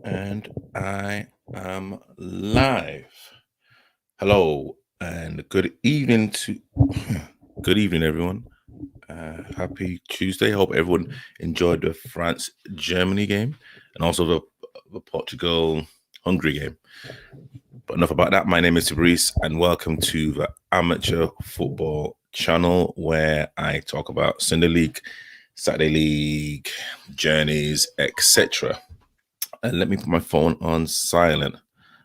And I am live. Hello and good evening to good evening, everyone. Happy Tuesday. Hope everyone enjoyed the France-Germany game and also the Portugal-Hungary game. But enough about that. My name is Fabrice, and welcome to the Amateur Football channel, where I talk about Sunday League, Saturday League, journeys, etc. And let me put my phone on silent.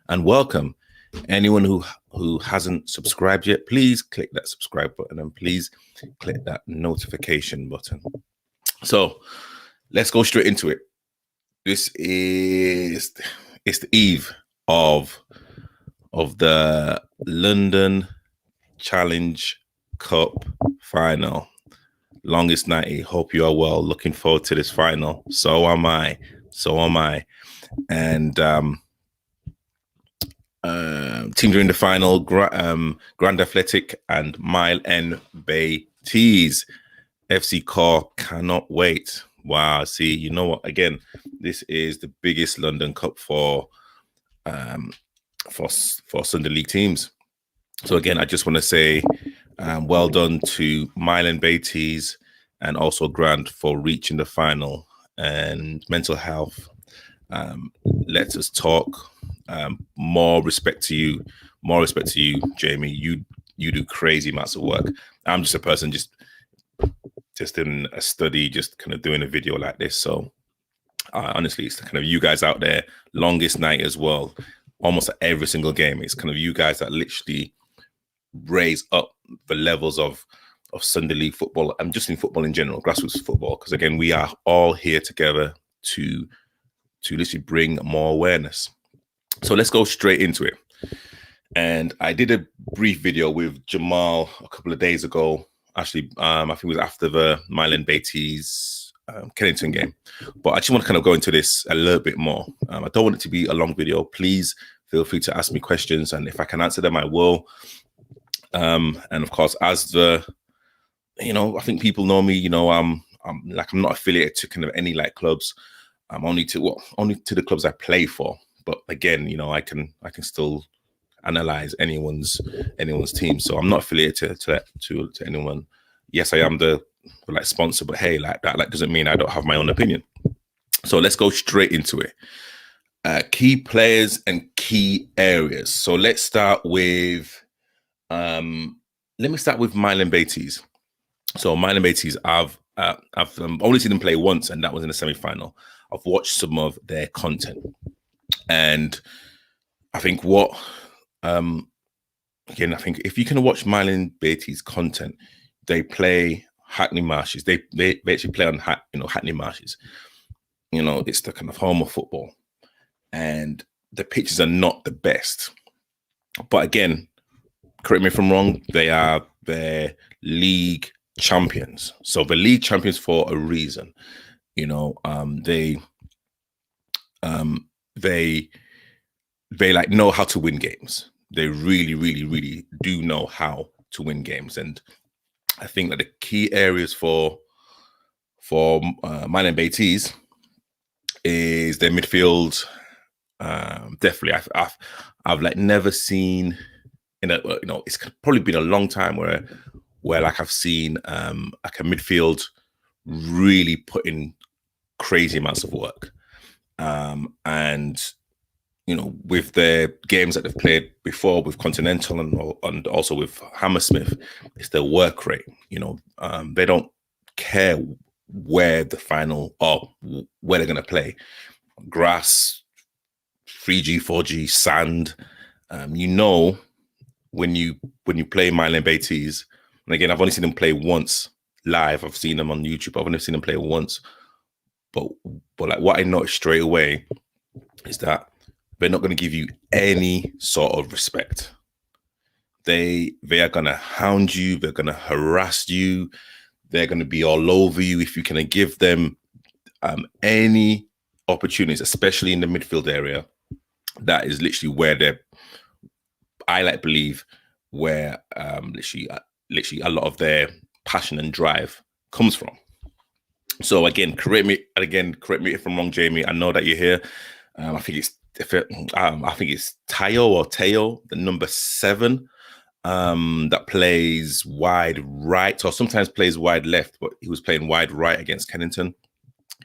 And welcome anyone who hasn't subscribed yet. Please click that subscribe button and please click that notification button. So let's go straight into it. It's the eve of the London Challenge Cup final. Longest 90. Hope you are well. Looking forward to this final. So am I. And teams are in the final. Grand Athletic and Mile End Bay Tees. FC Core cannot wait. Wow. See, you know what? Again, this is the biggest London Cup for Sunday League teams. So again, I just want to say well done to Mile End Bay Tees and also Grand for reaching the final. And mental health. Let us talk. More respect to you, Jamie. You do crazy amounts of work. I'm just a person just in a study, just kind of doing a video like this. So honestly, it's kind of you guys out there, longest night as well, almost every single game. It's kind of you guys that literally raise up the levels of Sunday League football and just in football in general, grassroots football. Because again, we are all here together to literally bring more awareness. So let's go straight into it. And I did a brief video with Jamal a couple of days ago. Actually, I think it was after the Mile End Bay Tees Kennington game. But I just want to kind of go into this a little bit more. I don't want it to be a long video. Please feel free to ask me questions. And if I can answer them, I will. And of course, as I think people know me, I'm not affiliated to kind of any like clubs. I'm only to the clubs I play for. But again, I can still analyze anyone's team. So I'm not affiliated to anyone. Yes, I am the sponsor, but hey, that doesn't mean I don't have my own opinion. So let's go straight into it. Key players and key areas. So let's start with Mile End Bay Tees. So Mile End Bay Tees, I've only seen them play once, and that was in the semi-final. I've watched some of their content, and I think I think if you can watch Mile End Bay Tees content, they play Hackney Marshes. They actually play on Hackney Marshes. It's the kind of home of football, and the pitches are not the best. But again, correct me if I'm wrong, they are their league champions. So the league champions for a reason. They know how to win games. They really, really, really do know how to win games. And I think that the key areas for Mile End Bay Tees is their midfield. Definitely, I've never seen it's probably been a long time where I've seen a midfield really put in crazy amounts of work. And with their games that they've played before with Continental and also with Hammersmith, it's their work rate. They don't care where the final or where they're going to play. Grass, 3G, 4G, sand. When you play Mile End Bay Tees, and again, I've only seen them play once live. I've seen them on YouTube. I've only seen them play once. But what I noticed straight away is that they're not going to give you any sort of respect. They are going to hound you. They're going to harass you. They're going to be all over you if you can give them any opportunities, especially in the midfield area. That is literally where believe where literally a lot of their passion and drive comes from. So again, correct me if I'm wrong, Jamie. I know that you're here. I think it's I think it's Tayo or Teo, the number 7, that plays wide right or sometimes plays wide left, but he was playing wide right against Kennington.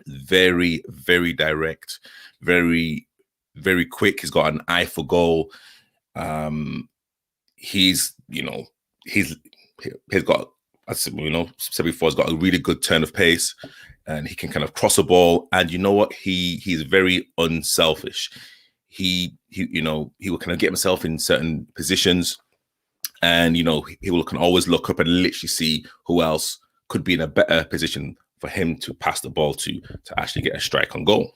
Very, very direct, very, very quick. He's got an eye for goal. He's got, as said before, he's got a really good turn of pace, and he can kind of cross a ball. And you know what? He's very unselfish. He will kind of get himself in certain positions, and he will can always look up and literally see who else could be in a better position for him to pass the ball to actually get a strike on goal.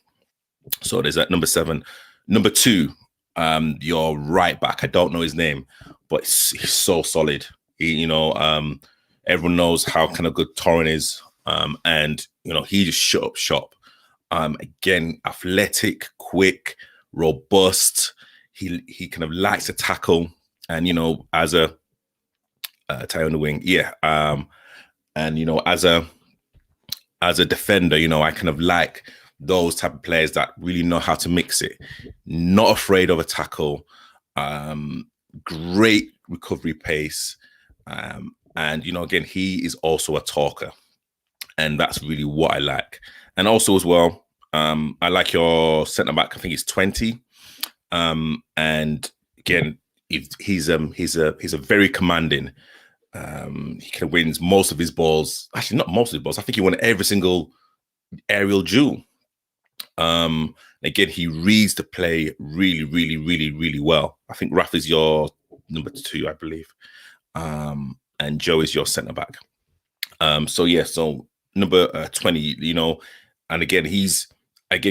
So there's that number 7. Number 2, your right back. I don't know his name, but he's so solid. Everyone knows how kind of good Torren is, and he just shut up shop. Again, athletic, quick, robust. He kind of likes to tackle, and as a tie on the wing, and as a defender, I kind of like those type of players that really know how to mix it, not afraid of a tackle, great recovery pace, and again, he is also a talker, and that's really what I like. And also as well, I like your centre back. I think he's 20, and again, he's a very commanding. He kind of wins most of his balls. Actually, not most of his balls. I think he won every single aerial duel. Again, he reads the play really, really, really, really well. I think Raf is your number 2, I believe, and Joe is your centre back. So number 20, and again,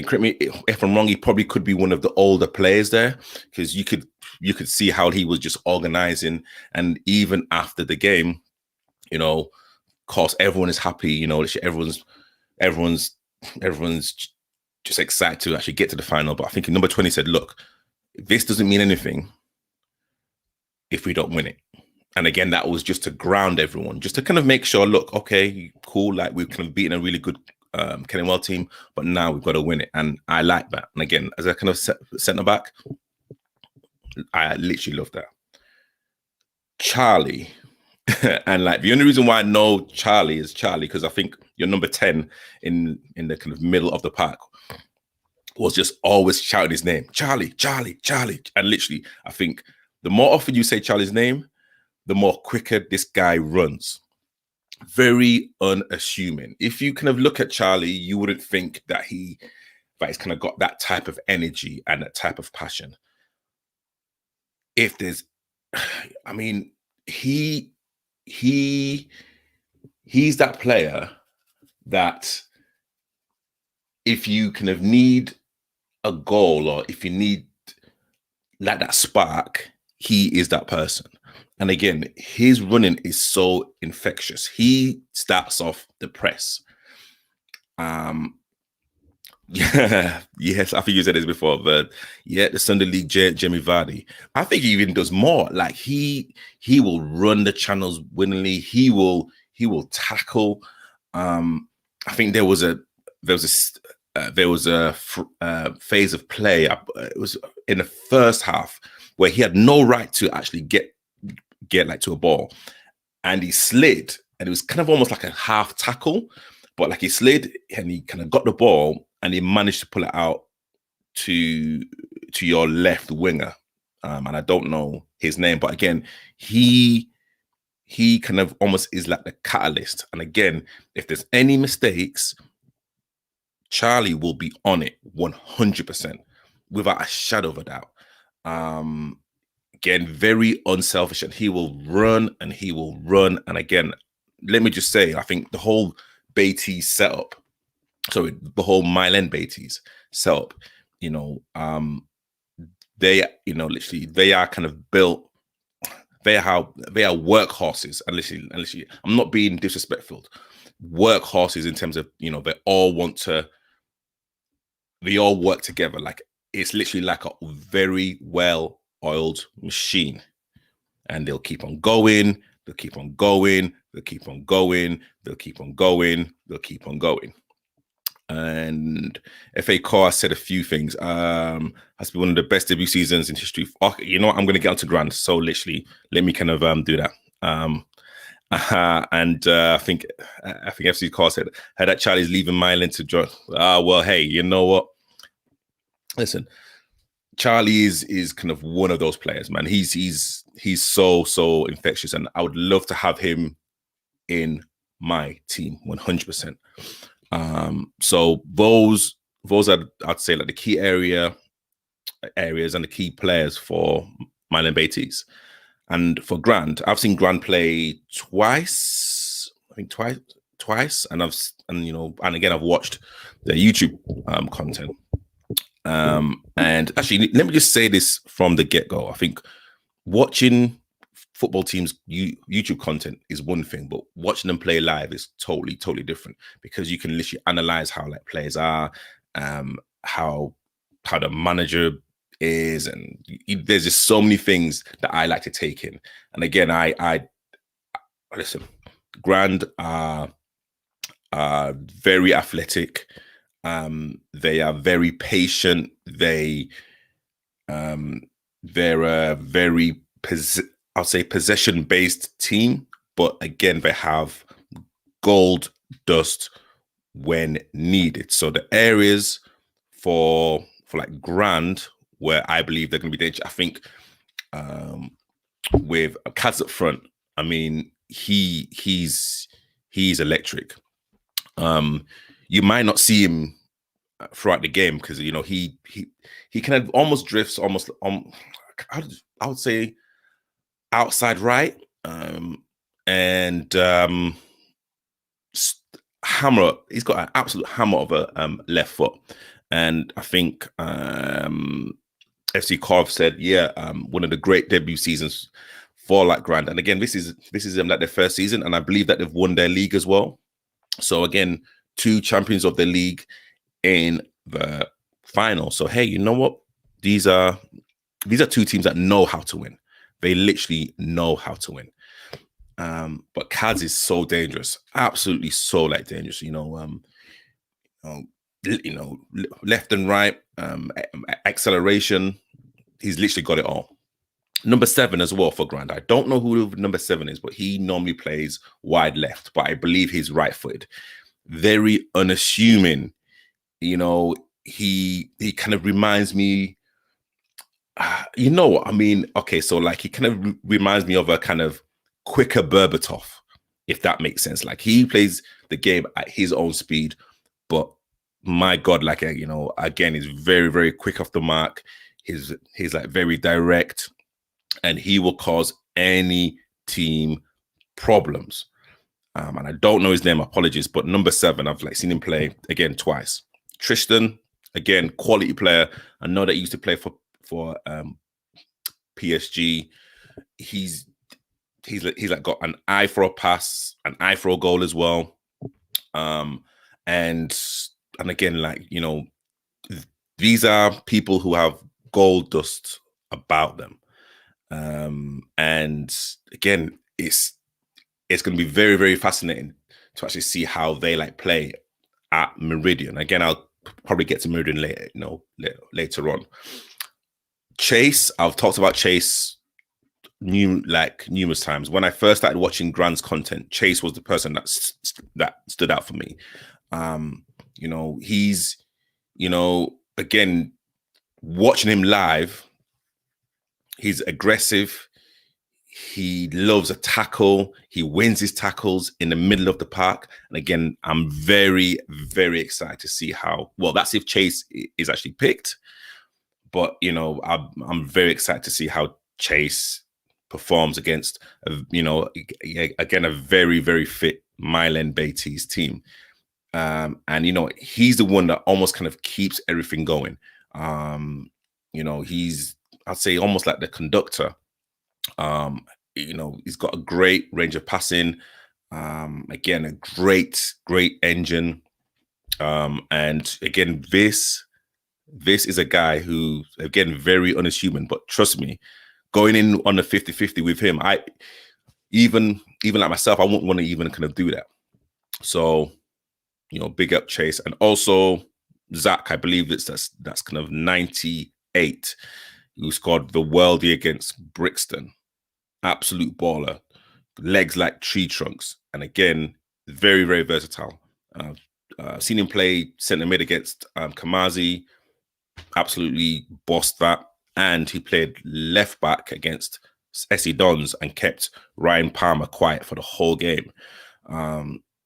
correct me if I'm wrong, he probably could be one of the older players there, because you could see how he was just organizing, and even after the game, of course, everyone is happy. Everyone's just excited to actually get to the final. But I think number 20 said, "Look, this doesn't mean anything if we don't win it." And again, that was just to ground everyone, just to kind of make sure, look, okay, cool, like we've kind of beaten a really good Kenilworth team, but now we've got to win it. And I like that. And again, as a kind of centre back, I literally love that. Charlie. And like the only reason why I know Charlie is Charlie, because I think your number 10 in the kind of middle of the pack was just always shouting his name, Charlie, Charlie, Charlie. And literally, I think the more often you say Charlie's name, the more quicker this guy runs. Very unassuming. If you kind of look at Charlie, you wouldn't think that he's kind of got that type of energy and that type of passion. If there's, I mean, he's that player that if you kind of need a goal, or if you need like that spark, he is that person. And again, his running is so infectious. He starts off the press. Yes, I think you said this before, but yeah, the Sunday League Jamie Vardy. I think he even does more. Like he will run the channels winningly. He will tackle. I think there was a phase of play. It was in the first half where he had no right to actually get like to a ball, and he slid, and it was kind of almost like a half tackle, but like he slid and he kind of got the ball and he managed to pull it out to your left winger, and I don't know his name, but again, he kind of almost is like the catalyst. And again, if there's any mistakes, Charlie will be on it 100% without a shadow of a doubt. Again, very unselfish, and he will run and he will run. And again, let me just say, I think the whole Beatties setup, sorry, the whole Mile End Beatties setup, they, literally, they are kind of built. They are workhorses, and literally, I'm not being disrespectful. Workhorses in terms of, they all work together. Like it's literally like a very well-oiled machine, and they'll keep on going. They'll keep on going. They'll keep on going. They'll keep on going. They'll keep on going. And FA Car said a few things. Has to be one of the best debut seasons in history. Okay, you know what? I'm going to get onto Grand. So literally, let me kind of do that. I think FC Car said that Charlie's leaving Milan to join. Well, hey, you know what? Listen, Charlie is kind of one of those players, man. He's so infectious, and I would love to have him in my team 100%. So those I'd say like the key areas and the key players for Milan Betis. And for Grand, I've seen Grand play twice. I think twice, and again I've watched their YouTube content. And actually, let me just say this from the get-go. I think watching football teams YouTube content is one thing, but watching them play live is totally different, because you can literally analyze how like players are, how the manager is, and there's just so many things that I like to take in. And again, I listen, Grand are very athletic. They are very patient. They're a very I'll say possession-based team, but again, they have gold dust when needed. So the areas for like Grand, where I believe they're going to be dangerous, I think with Kaz up front, I mean, he's electric. You might not see him throughout the game because he kind of almost drifts I would say outside right, and hammer. He's got an absolute hammer of a left foot, and I think FC Carve said, one of the great debut seasons for like Grand. And again, this is like their first season, and I believe that they've won their league as well. So again, 2 champions of the league in the final. So hey, you know what? These are 2 teams that know how to win. They literally know how to win. But Kaz is so dangerous, absolutely so like dangerous. Left and right, acceleration. He's literally got it all. Number 7 as well for Grand. I don't know who number 7 is, but he normally plays wide left, but I believe he's right-footed. Very unassuming. He kind of reminds me, you know what I mean? Okay, so like he kind of reminds me of a kind of quicker Berbatov, if that makes sense. Like he plays the game at his own speed, but my God, like again, he's very quick off the mark. He's like very direct, and he will cause any team problems. And I don't know his name, apologies, but number 7, I've like seen him play again twice. Tristan, again, quality player. I know that he used to play for PSG. He's like got an eye for a pass, an eye for a goal as well. And again, like these are people who have gold dust about them. And again, it's going to be very fascinating to actually see how they like play at Meridian. Again, I'll probably get to Meridian later, later on. Chase, I've talked about Chase numerous times. When I first started watching Grand's content, Chase was the person that stood out for me. He's, again, watching him live, he's aggressive. He loves a tackle. He wins his tackles in the middle of the park. And again, I'm very excited to see how, well, that's if Chase is actually picked. But, I'm very excited to see how Chase performs against, again, a very fit Milan Betis team. And, he's the one that almost kind of keeps everything going. He's, I'd say, almost like the conductor. He's got a great range of passing. Again, a great engine. And again, this is a guy who, again, very unassuming, but trust me, going in on the 50-50 with him, I even like myself, I wouldn't want to even kind of do that. So big up Chase. And also Zach, I believe that's kind of 98, who scored the worldie against Brixton. Absolute baller. Legs like tree trunks. And again, very, very versatile. Seen him play centre mid against Kamazi. Absolutely bossed that. And he played left back against Essie Dons and kept Ryan Palmer quiet for the whole game.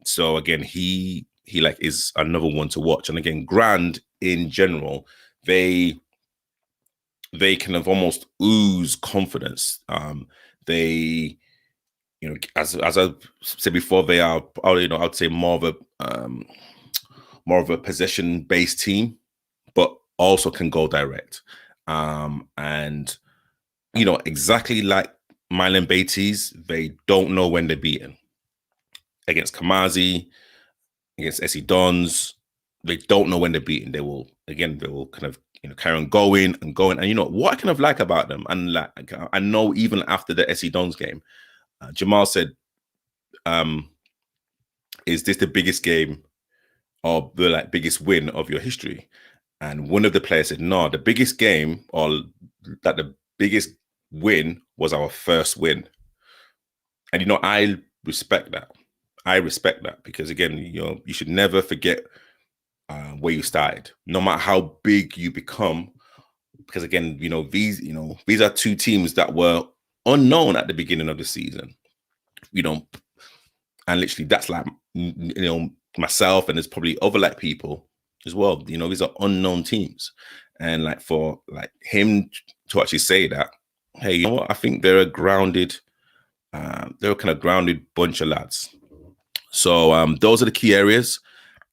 So again, he like is another one to watch. And again, Grand in general, they kind of almost ooze confidence. They, as I said before, they are, I'd say more of a possession based team, but also can go direct. And exactly like Milan Beatties, they don't know when they're beaten. Against Kamazi, against Essie Dons, they don't know when they're beaten. They will kind of carry on going and going. And what I kind of like about them, and like I know even after the Essie Dons game, Jamal said, "Is this the biggest game or the biggest win of your history?" And one of the players said, "No, the biggest game or that the biggest win was our first win." And I respect that. I respect that because again, you should never forget where you started, no matter how big you become. Because again, these are two teams that were unknown at the beginning of the season. And literally that's like myself, and there's probably other people as well. These are unknown teams, and like for like him to actually say that, hey, you know what? I think they're a grounded, they're a kind of grounded bunch of lads. So those are the key areas,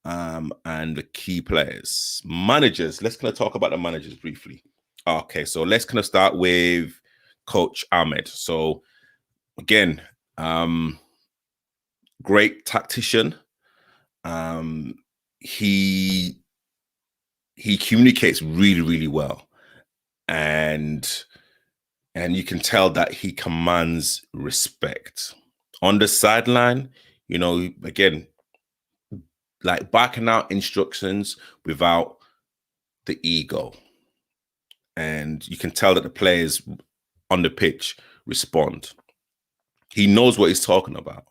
and the key players. Managers. Let's kind of talk about the managers briefly. Okay, so let's kind of start with Coach Ahmed. So again, great tactician. He communicates really, really well, and you can tell that he commands respect on the sideline. Again, like backing out instructions without the ego, and you can tell that the players on the pitch respond. He knows what he's talking about.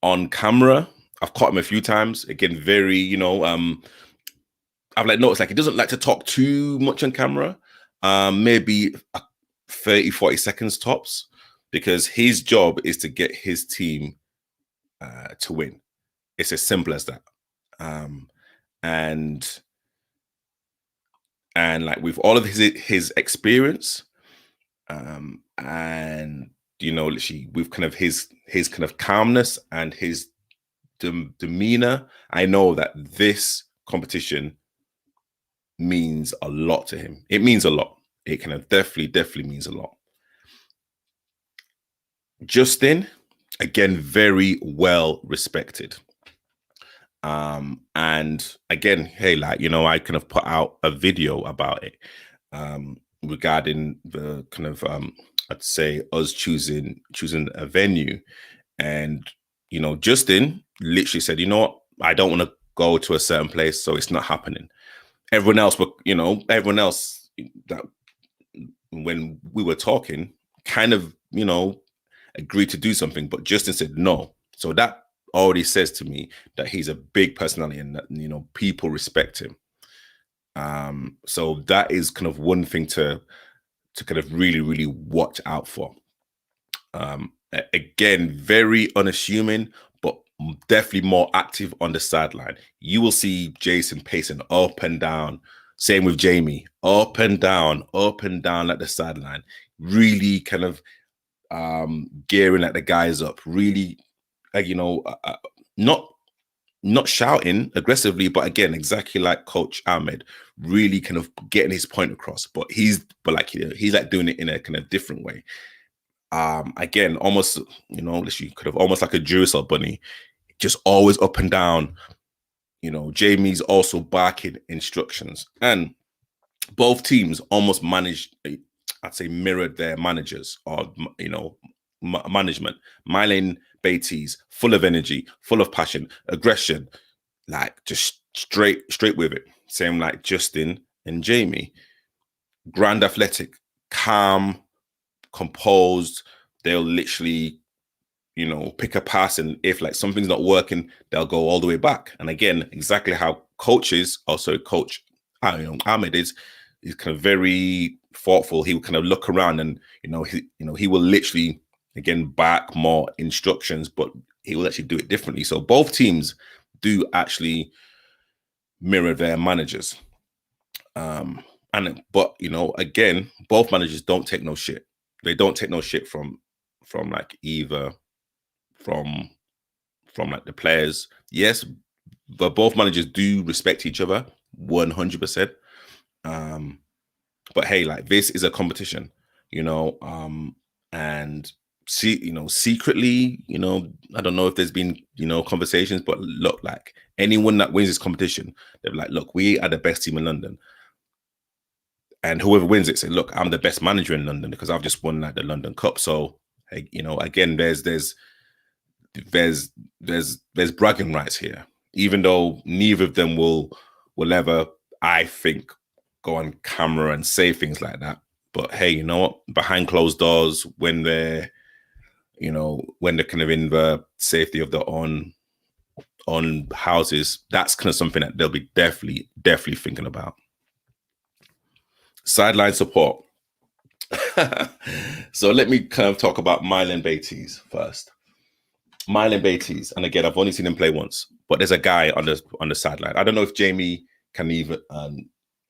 On camera, I've caught him a few times. Again, very, I've noticed he doesn't like to talk too much on camera. Maybe 30, 40 seconds tops, because his job is to get his team to win. It's as simple as that. And like with all of his experience, and literally with kind of his kind of calmness and his demeanor, I know that this competition means a lot to him. It means a lot. It kind of definitely means a lot. Justin, again, very well respected. And again, hey, I kind of put out a video about it, regarding the kind of, I'd say us choosing a venue. And, Justin literally said, you know what, I don't want to go to a certain place, so it's not happening. Everyone else that when we were talking kind of, agreed to do something, but Justin said no. So that already says to me that he's a big personality and that, people respect him. So that is kind of one thing to kind of really, really watch out for. Again, very unassuming, but definitely more active on the sideline. You will see Jason pacing up and down. Same with Jamie, up and down at the sideline. Really kind of gearing at the guys up. Really, not shouting aggressively, but again, exactly like Coach Ahmed, really kind of getting his point across. But he's doing it in a kind of different way. Again, almost, literally could have almost like a Duracell bunny, just always up and down. Jamie's also barking instructions, and both teams almost managed, I'd say, mirrored their managers or management. Milan Beatties, full of energy, full of passion, aggression, like just straight with it. Same like Justin and Jamie. Grand athletic, calm, composed. They'll literally, pick a pass, and if like something's not working, they'll go all the way back. And again, exactly how coaches, also coach Ahmed is kind of very thoughtful. He will kind of look around, and he will literally again back more instructions, but he will actually do it differently. So both teams do actually mirror their managers. But again, both managers don't take no shit. They don't take no shit from like either from like the players. Yes, but both managers do respect each other 100%. But hey, like this is a competition, and secretly, I don't know if there's been, conversations, but look, like anyone that wins this competition, they're like, look, we are the best team in London. And whoever wins it say, look, I'm the best manager in London because I've just won like the London Cup. So, again, there's bragging rights here, even though neither of them will ever, I think, go on camera and say things like that. But hey, you know what? Behind closed doors, when they're kind of in the safety of their own houses, that's kind of something that they'll be definitely thinking about. Sideline support. So let me kind of talk about Mylan Beatties first. Mylan Beatties, and again, I've only seen him play once, but there's a guy on the sideline. I don't know if Jamie can even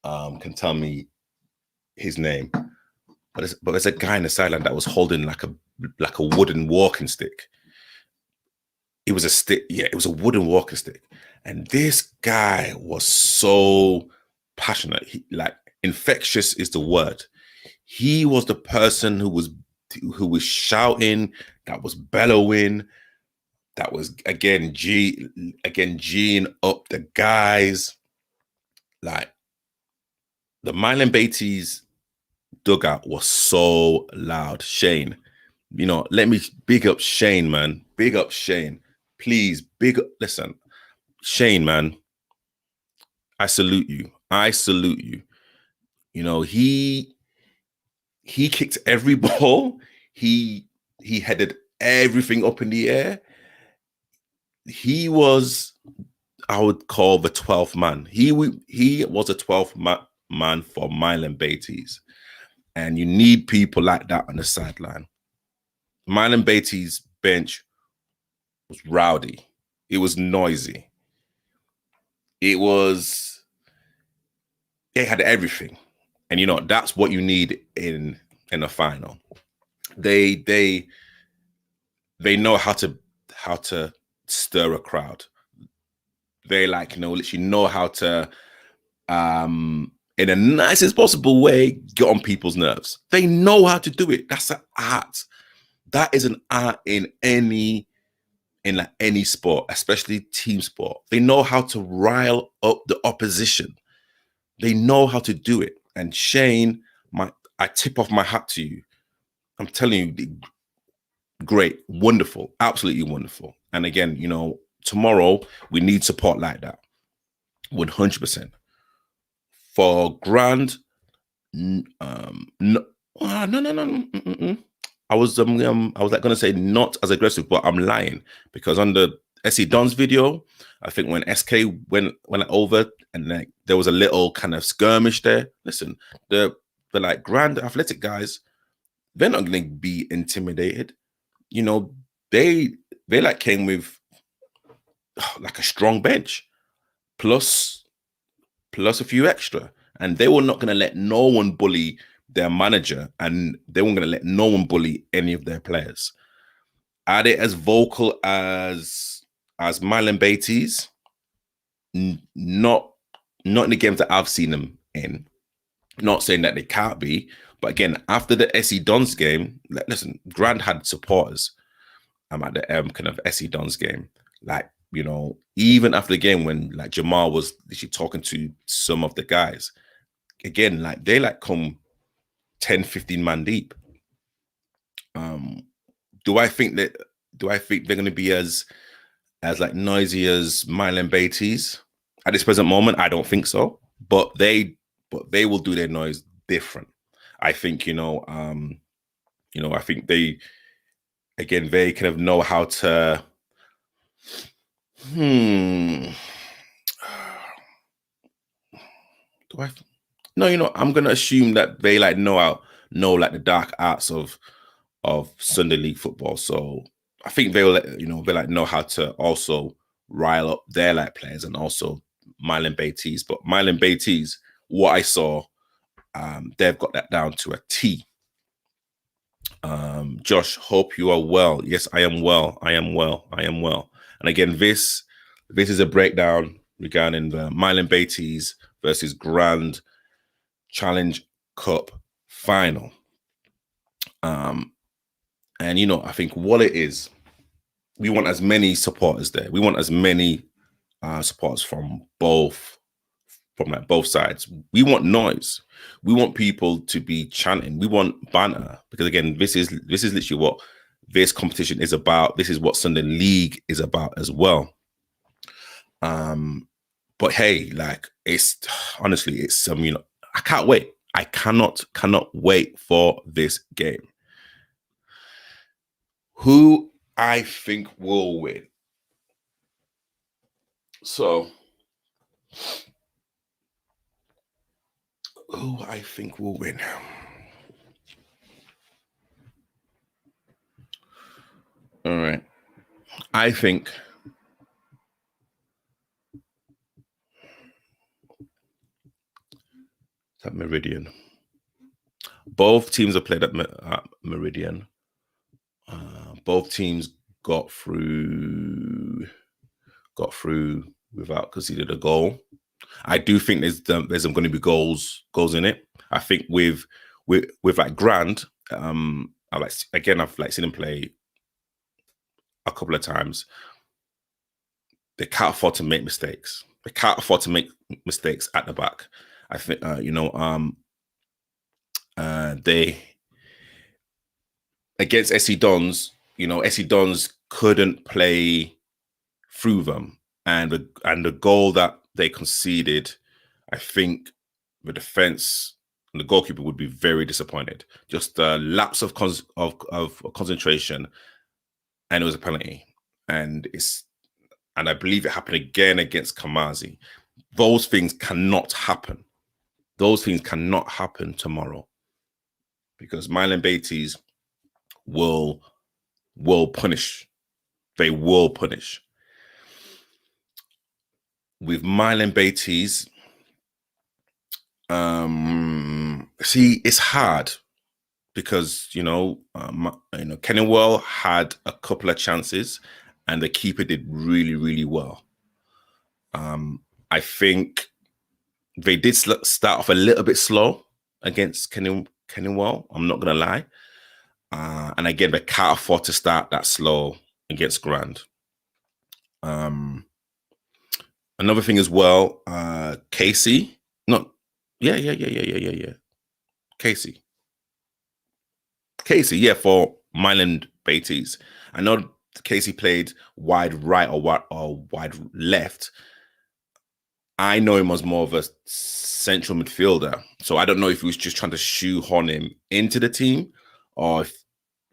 can tell me his name, but there's a guy in the sideline that was holding like a wooden walking stick. It was a stick, yeah, it was a wooden walking stick, and this guy was so passionate. Infectious is the word. He was the person who was shouting, that was bellowing, that was again G'ing up the guys. Like the Mylan Beatties dugout was so loud. Shane, let me big up Shane, man. Big up Shane. Please, big up. Listen, Shane, man. I salute you. He kicked every ball. He headed everything up in the air. He was, I would call, the 12th man. He was a 12th man for Mylan Beatties. And you need people like that on the sideline. Mylan Beatties' bench was rowdy. It was noisy. It had everything. And that's what you need in a final. They know how to stir a crowd. They literally know how to in the nicest possible way get on people's nerves. They know how to do it. That's an art. That is an art in any sport, especially team sport. They know how to rile up the opposition. They know how to do it. And Shane, I tip off my hat to you. I'm telling you, great, wonderful, absolutely wonderful. And again, tomorrow we need support like that, 100%. For Grand, no. I was like going to say not as aggressive, but I'm lying, because on the SC Don's video, I think when SK went over and like there was a little kind of skirmish there. Listen, the like Grand athletic guys, they're not going to be intimidated. They like came with like a strong bench, plus a few extra, and they were not going to let no one bully their manager, and they weren't going to let no one bully any of their players. Are they as vocal as Mylan Beatties? Not in the games that I've seen them in. Not saying that they can't be, but again, after the SC Dons game, listen, Grand had supporters. I'm at the kind of SC Dons game. Like, even after the game when like Jamal was literally talking to some of the guys, again, like they like come 10, 15 man deep. Do I think that Do I think they're going to be as like noisy as Milan Beatties at this present moment? I don't think so. But they will do their noise different. I think I think they kind of know how to. Do I? No, I'm gonna assume that they like know like the dark arts of Sunday league football. So I think they like know how to also rile up their like players and also Milan Beatties. But Milan Beatties, what I saw, they've got that down to a T. Josh, hope you are well. Yes, I am well. I am well. I am well. And again, this is a breakdown regarding the Milan Beatties versus Grand Challenge Cup final. And I think what it is, we want as many supporters there. We want as many supporters from both sides. We want noise. We want people to be chanting. We want banter, because again, this is literally what this competition is about. This is what Sunday League is about as well. But hey, like, it's honestly, it's I can't wait. I cannot wait for this game. Who I think will win? So, who I think will win? All right. I think at Meridian. Both teams have played at Meridian. Both teams got through without conceded a goal. I do think there's going to be goals in it. I think with like Grand, I've seen him play a couple of times. They can't afford to make mistakes. They can't afford to make mistakes at the back. I think they against SC Dons, SC Dons couldn't play through them, and the goal that they conceded, I think the defense and the goalkeeper would be very disappointed. Just a lapse of concentration, and it was a penalty. And I believe it happened again against Kamazi. Those things cannot happen. Those things cannot happen tomorrow, because Milan Beatties will punish. They will punish. With Milan Beatties, it's hard because Kennywell had a couple of chances and the keeper did really, really well. I think they did start off a little bit slow against Kennywell. I'm not gonna lie, and again, they can't afford to start that slow against Grand. Another thing as well, Casey. No, yeah. Casey, yeah, for Milan Beatties. I know Casey played wide right or wide left. I know him as more of a central midfielder, so I don't know if he was just trying to shoehorn him into the team, or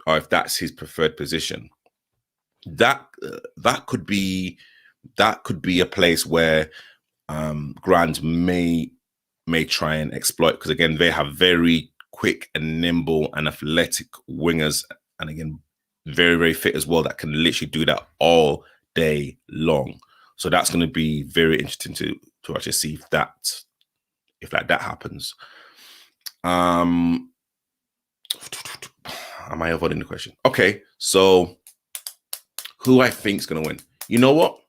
if that's his preferred position. That could be a place where Grand may try and exploit, because again, they have very quick and nimble and athletic wingers, and again, very, very fit as well, that can literally do that all day long. So that's going to be very interesting to actually see if that happens. Am I avoiding the question? Okay, so who I think is going to win? You know what?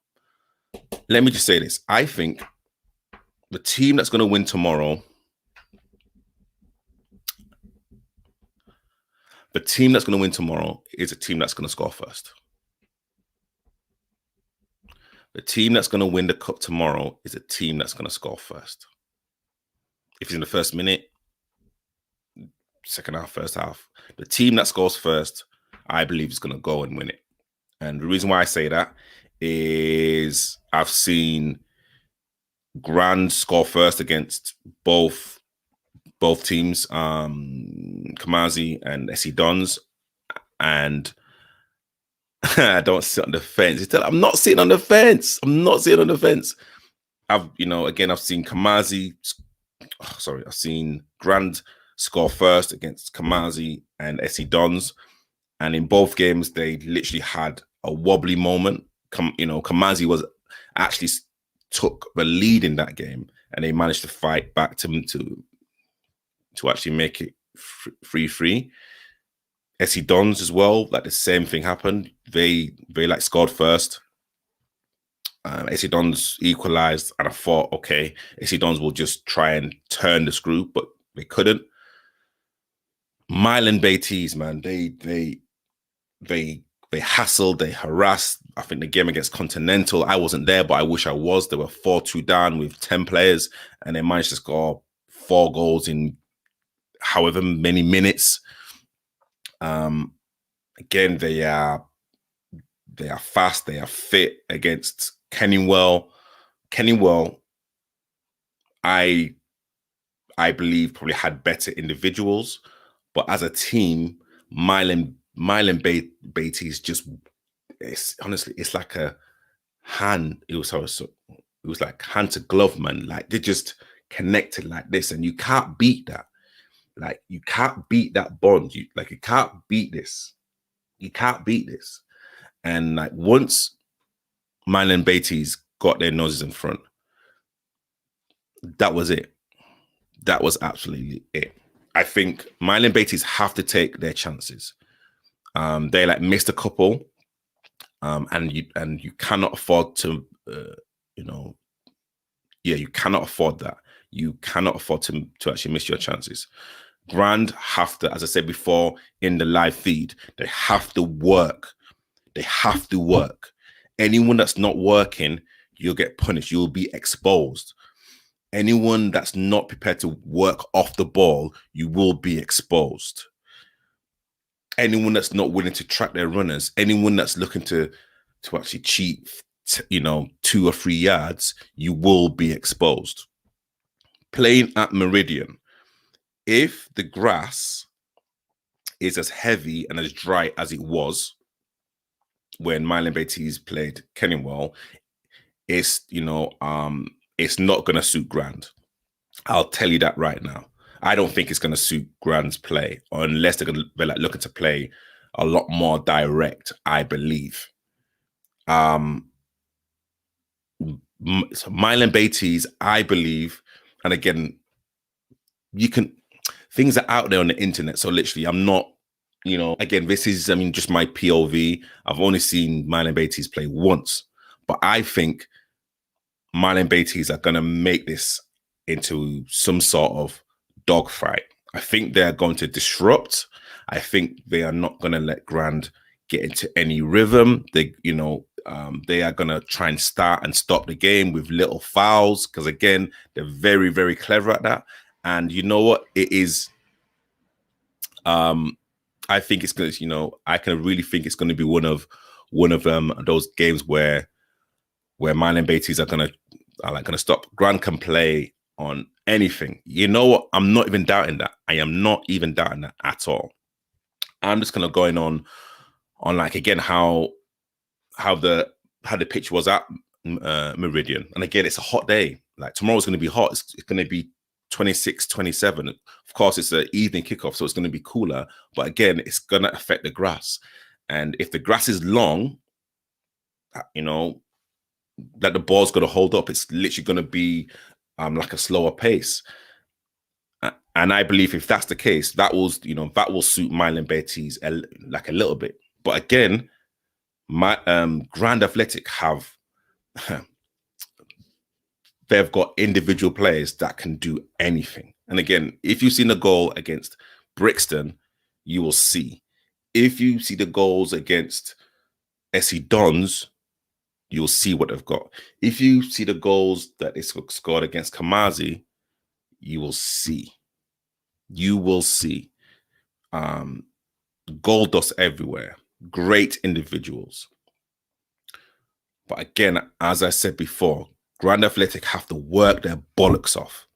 Let me just say this. I think the team that's going to win tomorrow, is a team that's going to score first. The team that's going to win the cup tomorrow is a team that's going to score first. If it's in the first minute, second half, first half, the team that scores first, I believe, is going to go and win it. And the reason why I say that is I've seen Grand score first against both teams, Kamazi and SE Dons, and I don't sit on the fence. I'm not sitting on the fence. I'm not sitting on the fence. I've seen Kamazi. I've seen Grand score first against Kamazi and SE Dons, and in both games they literally had a wobbly moment. Kamazi was actually took the lead in that game, and they managed to fight back to actually make it 3-3. SE Dons as well, like the same thing happened. They like scored first. SE Dons equalized, and I thought, okay, SE Dons will just try and turn the screw, but they couldn't. Milan Beatties, man, they hassled, they harassed. I think the game against Continental, I wasn't there, but I wish I was. They were 4-2 down with 10 players, and they managed to score 4 goals in however many minutes. Again, they are fast, they are fit against Kennywell. Kennywell, I believe, probably had better individuals, but as a team, Milan Beatties just, it's like a hand. It was like hand to glove, man. Like they just connected like this, and you can't beat that. Like you can't beat that bond. You can't beat this. You can't beat this. And like once Milan Beatties got their noses in front, that was it. That was absolutely it. I think Milan Beatties have to take their chances. They like missed a couple, and you cannot afford to, you cannot afford that. You cannot afford to actually miss your chances. Grand have to, as I said before in the live feed, they have to work. They have to work. Anyone that's not working, you'll get punished. You'll be exposed. Anyone that's not prepared to work off the ball, you will be exposed. Anyone that's not willing to track their runners, anyone that's looking to actually cheat, 2 or 3 yards, you will be exposed. Playing at Meridian, if the grass is as heavy and as dry as it was when Milan Beatties played Kennywell, it's not going to suit Grand. I'll tell you that right now. I don't think it's going to suit Grand's play, unless they're looking to play a lot more direct, I believe. So Milan Beatties, I believe, and again, things are out there on the internet. So literally, I'm not, again, this is, just my POV. I've only seen Milan Beatties play once, but I think Milan Beatties are going to make this into some sort of dogfight. I think they're going to disrupt. I think they are not going to let Grand get into any rhythm. They are going to try and start and stop the game with little fouls, because again, they're very, very clever at that. And you know what? It is. I think it's going to. I can really think it's going to be one of those games where Milan Beatties are going to stop. Grand can play on anything. You know what? I'm not even doubting that. I am not even doubting that at all. I'm just kind of going on like, again, how the pitch was at Meridian. And again, it's a hot day. Like tomorrow's going to be hot. It's going to be 26, 27. Of course, it's an evening kickoff, so it's going to be cooler. But again, it's going to affect the grass. And if the grass is long, that the ball's going to hold up. It's literally going to be like a slower pace. And I believe if that's the case, that will suit Milan Beatties like a little bit. But again, my Grand Athletic they've got individual players that can do anything. And again, if you've seen the goal against Brixton, you will see. If you see the goals against SE Dons, you'll see what they've got. If you see the goals that they scored against Kamazi, you will see. You will see. Gold dust everywhere. Great individuals. But again, as I said before, Grand Athletic have to work their bollocks off.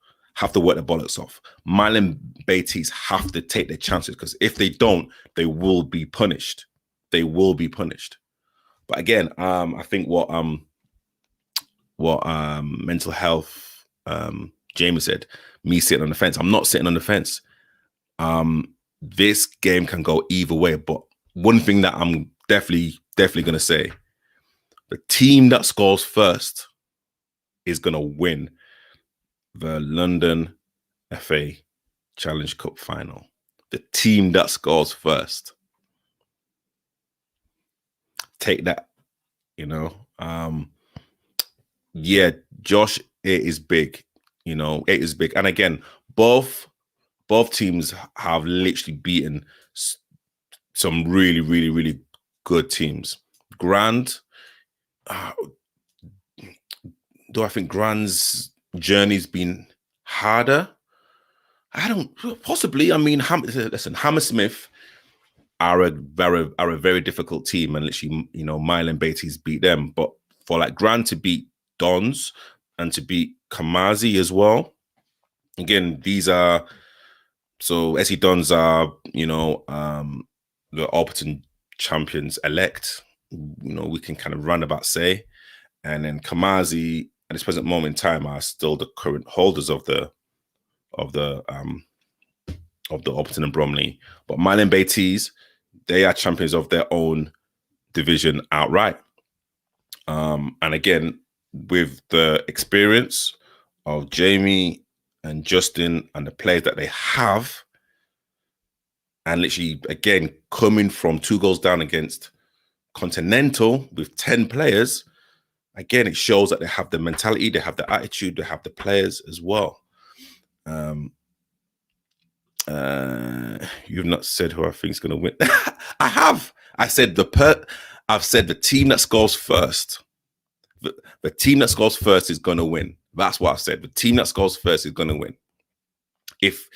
Milan Beatties have to take their chances, because if they don't, they will be punished. But again, I think what mental health Jamie said, me sitting on the fence. I'm not sitting on the fence. This game can go either way. But one thing that I'm definitely gonna say, the team that scores first is gonna win the London FA Challenge Cup final. The team that scores first. Take that, yeah, Josh, it is big. It is big. And again, both teams have literally beaten some really, really, really good teams. Grand, do I think Grand's journey's been harder? I don't, possibly. I mean, listen, Hammersmith are a very difficult team, and literally, Milan Beatties beat them. But for like Grand to beat Dons and to beat Kamazi as well, again, these are, so SE Dons are, the Alperton champions elect, we can kind of roundabout say. And then Kamazi at this present moment in time are still the current holders of the Alperton and Bromley. But Milan Beatties, they are champions of their own division outright. And again, with the experience of Jamie and Justin and the players that they have, and literally, again, coming from 2 goals down against Continental with 10 players, again, it shows that they have the mentality, they have the attitude, they have the players as well. You've not said who I think is going to win. I have. I've said the team that scores first. The team that scores first is going to win. That's what I've said. The team that scores first is going to win. If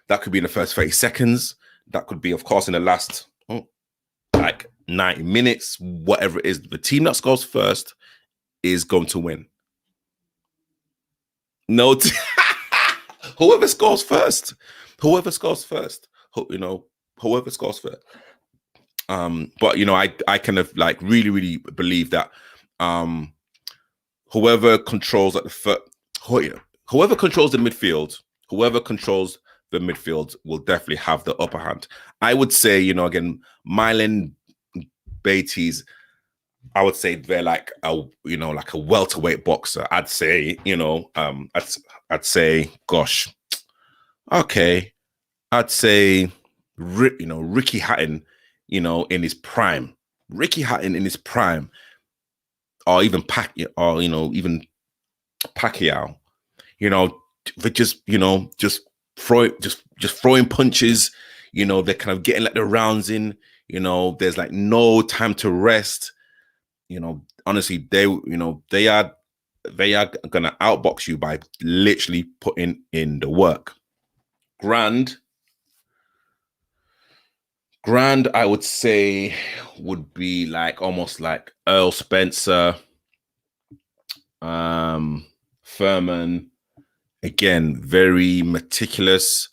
that could be in the first 30 seconds, that could be, of course, in the last like 90 minutes, whatever it is. The team that scores first is going to win. No, whoever scores first. Whoever scores first. But I kind of like really, really believe that whoever controls whoever controls the midfield, will definitely have the upper hand. I would say, again, Milan Beatties, I would say they're like a welterweight boxer. I'd say, I'd say, gosh, okay, I'd say, Ricky Hatton, in his prime, or even even Pacquiao, for just throwing punches, they're kind of getting like the rounds in, there's like no time to rest. Honestly, they are gonna outbox you by literally putting in the work. Grand, I would say, would be like almost like Earl Spencer, Furman. Again, very meticulous,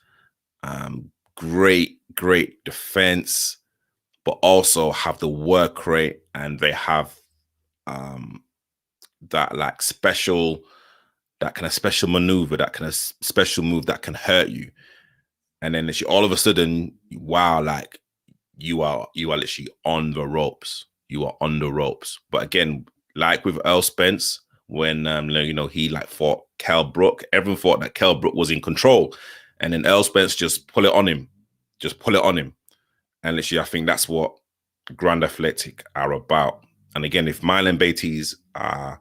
great defense, but also have the work rate, and they have that like special maneuver, that kind of special move that can hurt you. And then all of a sudden, wow, like you are literally on the ropes. You are on the ropes. But again, like with Earl Spence, when he like fought Kell Brook, everyone thought that Kell Brook was in control, and then Earl Spence just pull it on him. And literally, I think that's what Grand Athletic are about. And again, if Milan Beatties are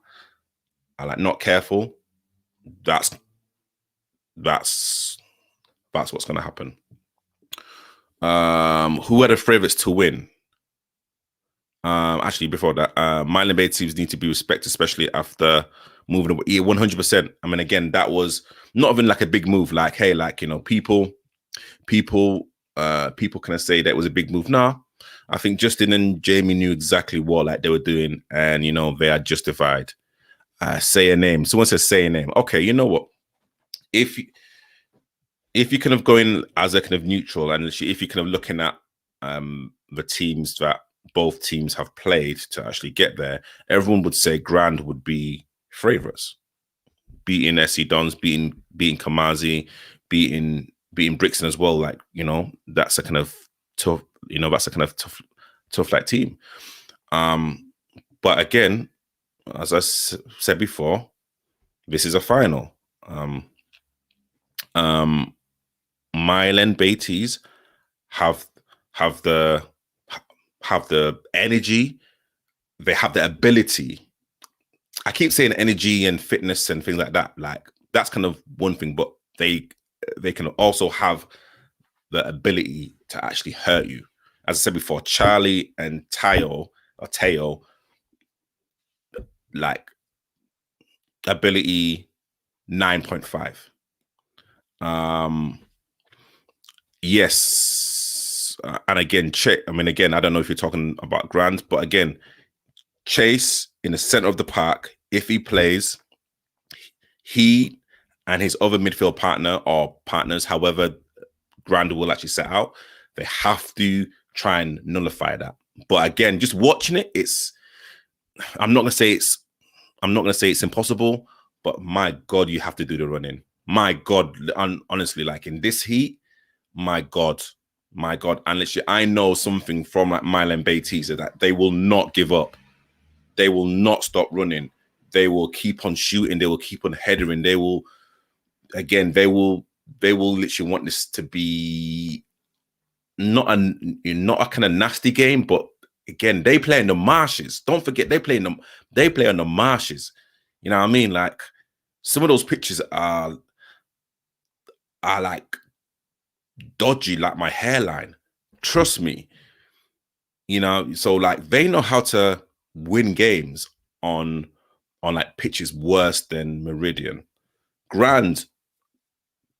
like not careful, that's what's going to happen. Who are the favourites to win? Actually, before that, Milan Beatties need to be respected, especially after moving away. 100%. I mean, again, that was not even like a big move. Like, hey, like, people kind of say that was a big move. Nah, I think Justin and Jamie knew exactly what like they were doing, and they are justified. Say a name. Someone says say a name. Okay, you know what? If you kind of go in as a kind of neutral, and if you're kind of looking at the teams that both teams have played to actually get there, everyone would say Grand would be favourites. Beating SC Dons, beating Kamazi, beating Brixton as well. Like, that's a kind of tough, that's a kind of tough like team. But again, as I said before, this is a final. Milan Beatties have the energy, they have the ability. I keep saying energy and fitness and things like that. Like, that's kind of one thing, but they can also have the ability to actually hurt you. As I said before, Charlie and Teo, like ability 9.5. Yes. And again, again, I don't know if you're talking about Grand, but again, Chase in the center of the park, if he plays, he and his other midfield partner or partners, however Grand will actually set out, they have to try and nullify that. But again, just watching it, I'm not gonna say it's impossible, but my God, you have to do the running. My God, honestly, like in this heat, my God. And literally, I know something from like Milan Beatties that they will not give up. They will not stop running. They will keep on shooting. They will keep on headering. They will literally want this to be not a kind of nasty game, but again, they play in the marshes. Don't forget, they play on the marshes. You know what I mean? Like, some of those pitches are like dodgy, like my hairline. Trust me. So like they know how to win games on like pitches worse than Meridian. Grand,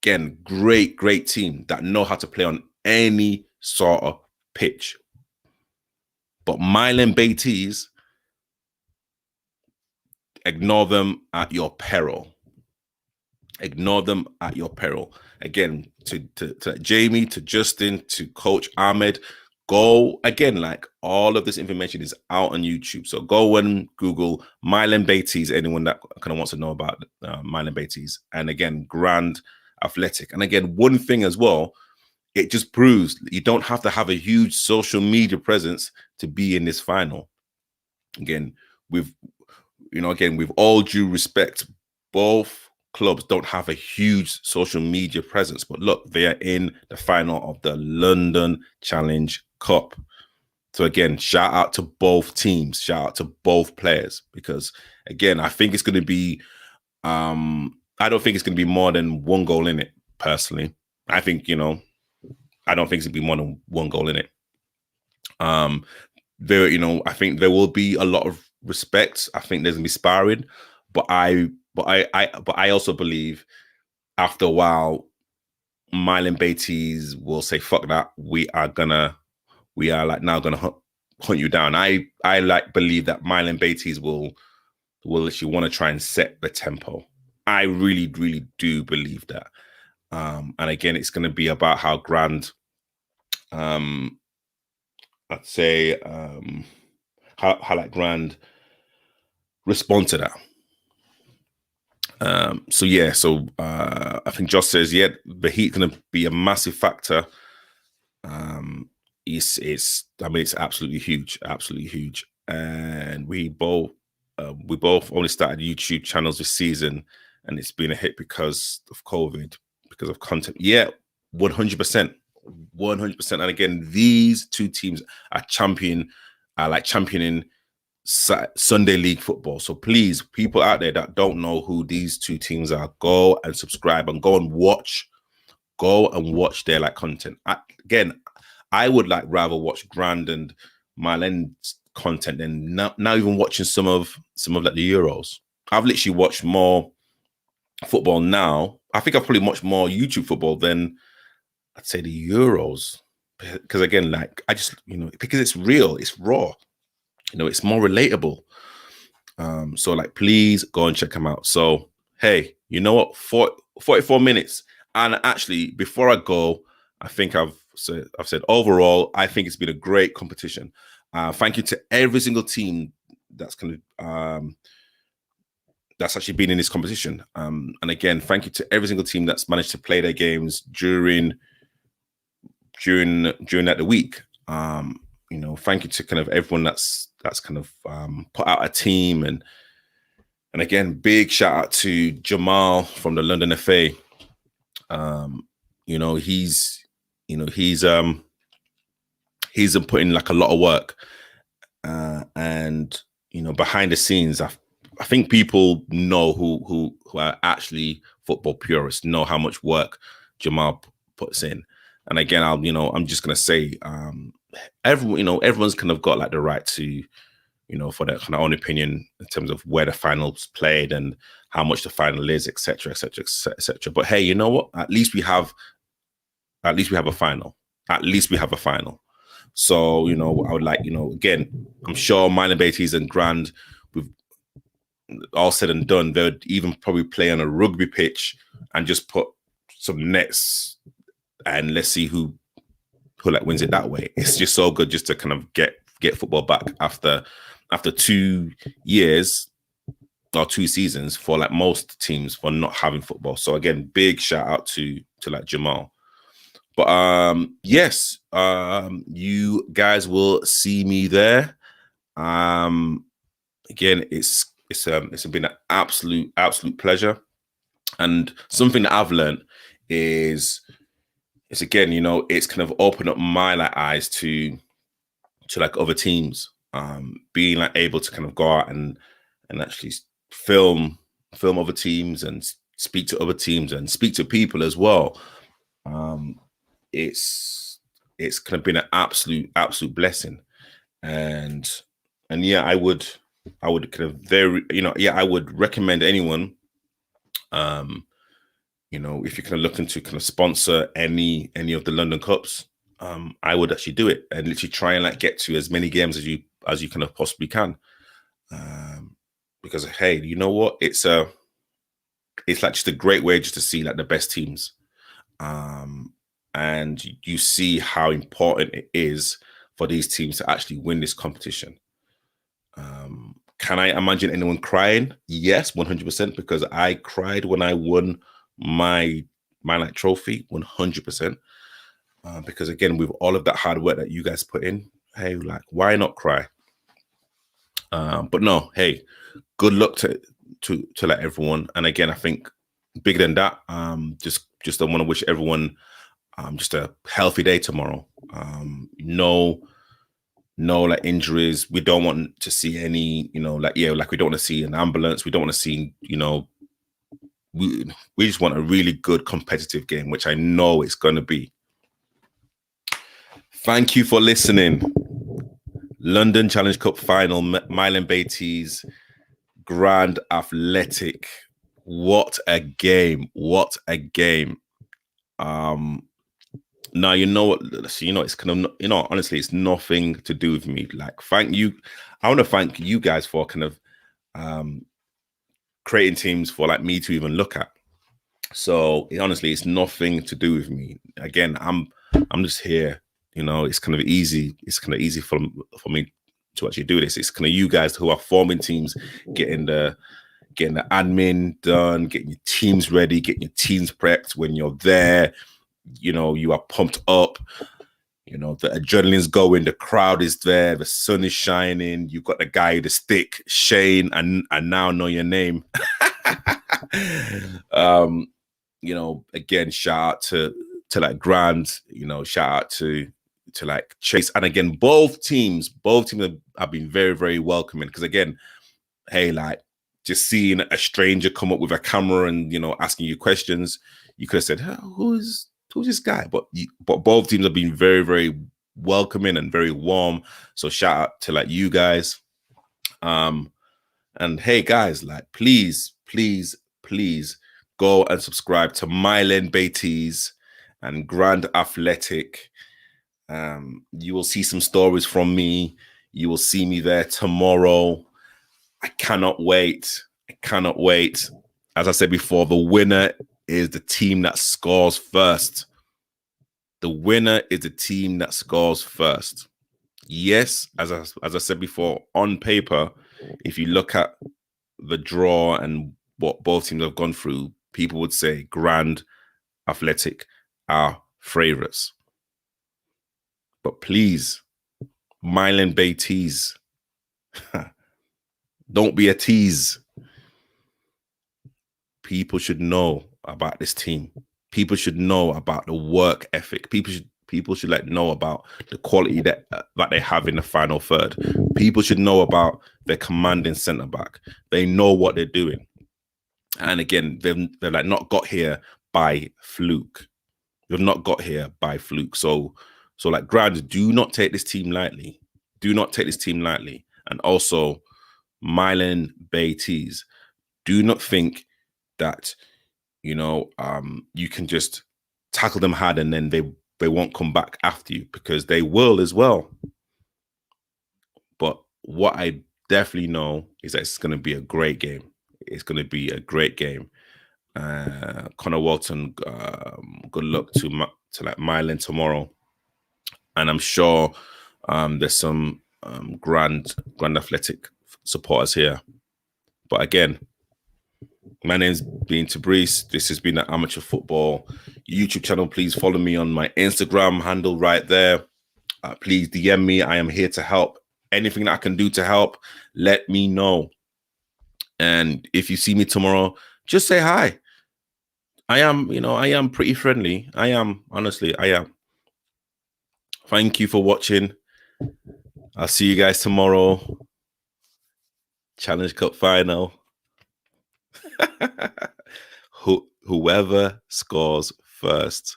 again, great team that know how to play on any sort of pitch. But Milan Beatties, ignore them at your peril. Ignore them at your peril. Again, to Jamie, to Justin, to Coach Ahmed, go again. Like, all of this information is out on YouTube, so go and Google Milan Beatties. Anyone that kind of wants to know about Milan Beatties, and again, Grand Athletic. And again, one thing as well, it just proves you don't have to have a huge social media presence to be in this final. Again, with all due respect, both clubs don't have a huge social media presence, but look, they are in the final of the London Challenge Cup. So again, shout out to both teams, shout out to both players, because again, I think it's going to be, I don't think it's going to be more than one goal in it, personally. I think, I don't think it's going to be more than one goal in it. I think there will be a lot of respect. I think there's going to be sparring, but I also believe after a while, Milan Beatties will say, "Fuck that! We are now gonna hunt you down." I like believe that Milan Beatties will actually want to try and set the tempo. I really do believe that. And again, it's going to be about how Grand, I'd say, how like Grand respond to that. So I think Josh says, yeah, the heat going to be a massive factor. It's absolutely huge, and we both only started YouTube channels this season, and it's been a hit because of COVID, because of content. Yeah, 100%. And again, these two teams are championing Sunday League football. So please, people out there that don't know who these two teams are, go and subscribe and go and watch their like content. I would like rather watch Grand and Milan's content than now even watching some of like the Euros. I've literally watched more football now. I think I've probably watched more YouTube football than I'd say the Euros, because again, like I just, because it's real, it's raw, it's more relatable. So like, please go and check them out. So, hey, you know what? 44 minutes. And actually, before I go, I think I've said overall, I think it's been a great competition. Thank you to every single team that's that's actually been in this competition. And again, thank you to every single team that's managed to play their games during the week. Thank you to kind of everyone that's kind of put out a team, and again, big shout out to Jamal from the London FA. He's putting like a lot of work, and behind the scenes, I think people know who are actually football purists know how much work Jamal puts in. And again, I'm just gonna say, everyone's kind of got like the right to, for their kind of own opinion in terms of where the finals played and how much the final is, etc., etc., etc. But hey, you know what? At least we have a final. At least we have a final. So, I would like, again, I'm sure Minor Beatties and Grand, we've all said and done, they would even probably play on a rugby pitch and just put some nets, and let's see who like wins it that way. It's just so good just to kind of get football back after 2 years or 2 seasons for like most teams for not having football. So again, big shout out to like Jamal. But yes, you guys will see me there. Again, it's been an absolute pleasure, and something that I've learned is again, it's kind of opened up my like eyes to like other teams, being like able to kind of go out and actually film other teams and speak to other teams and speak to people as well. It's kind of been an absolute blessing, and yeah, I would kind of I would recommend anyone, if you're kind of looking to kind of sponsor any of the London Cups, I would actually do it and literally try and like get to as many games as you kind of possibly can, because hey, you know what? It's like just a great way just to see like the best teams. And you see how important it is for these teams to actually win this competition. Can I imagine anyone crying? Yes, 100%, because I cried when I won my like trophy, 100%. Because again, with all of that hard work that you guys put in, hey, like, why not cry? But no, hey, good luck to like everyone. And again, I think bigger than that, just I want to wish everyone just a healthy day tomorrow. No like injuries. We don't want to see any, like we don't want to see an ambulance. We don't want to see, we just want a really good competitive game, which I know it's going to be. Thank you for listening. London Challenge Cup final, Milan Beatties, Grand Athletic. What a game. What a game. Now, you know what, it's kind of, honestly, it's nothing to do with me. Like, thank you. I want to thank you guys for kind of creating teams for like me to even look at. So honestly, it's nothing to do with me. Again, I'm just here, it's kind of easy. It's kind of easy for me to actually do this. It's kind of you guys who are forming teams, getting the admin done, getting your teams ready, getting your teams prepped. When you're there, you are pumped up, the adrenaline's going, the crowd is there, the sun is shining, you've got the guy with the stick, Shane, and now know your name. Again, shout out to like Grant, shout out to like Chase, and again, both teams have been very, very welcoming, because again, hey, like, just seeing a stranger come up with a camera and asking you questions, you could have said, who's this guy? But both teams have been very, very welcoming and very warm. So shout out to like you guys. And hey guys, like, please go and subscribe to Milan Beatties and Grand Athletic. You will see some stories from me. You will see me there tomorrow. I cannot wait. I cannot wait. As I said before, the winner is the team that scores first. The winner is the team that scores first. Yes, as I said before, on paper, if you look at the draw and what both teams have gone through, people would say Grand Athletic are favorites. But please, Mylan Bay tease. Don't be a tease. People should know about this team. People should know about the work ethic. People should like know about the quality that they have in the final third. People should know about their commanding centre back. They know what they're doing. And again, they've like not got here by fluke. They've not got here by fluke. So like Grand, do not take this team lightly. Do not take this team lightly. And also, Mylan Bay Tees, do not think that you can just tackle them hard and then they won't come back after you, because they will as well. But what I definitely know is that it's going to be a great game. It's going to be a great game. Connor Walton, good luck to like Mylan tomorrow, and I'm sure there's some Grand Athletic supporters here. But again, my name's been Tabrice. This has been the Amateur Football YouTube channel. Please follow me on my Instagram handle right there. Please DM me. I am here to help. Anything that I can do to help, let me know. And if you see me tomorrow, just say hi. I am pretty friendly. I am, honestly, I am. Thank you for watching. I'll see you guys tomorrow. Challenge Cup final. Whoever scores first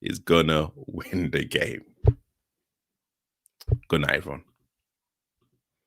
is gonna win the game. Good night, everyone.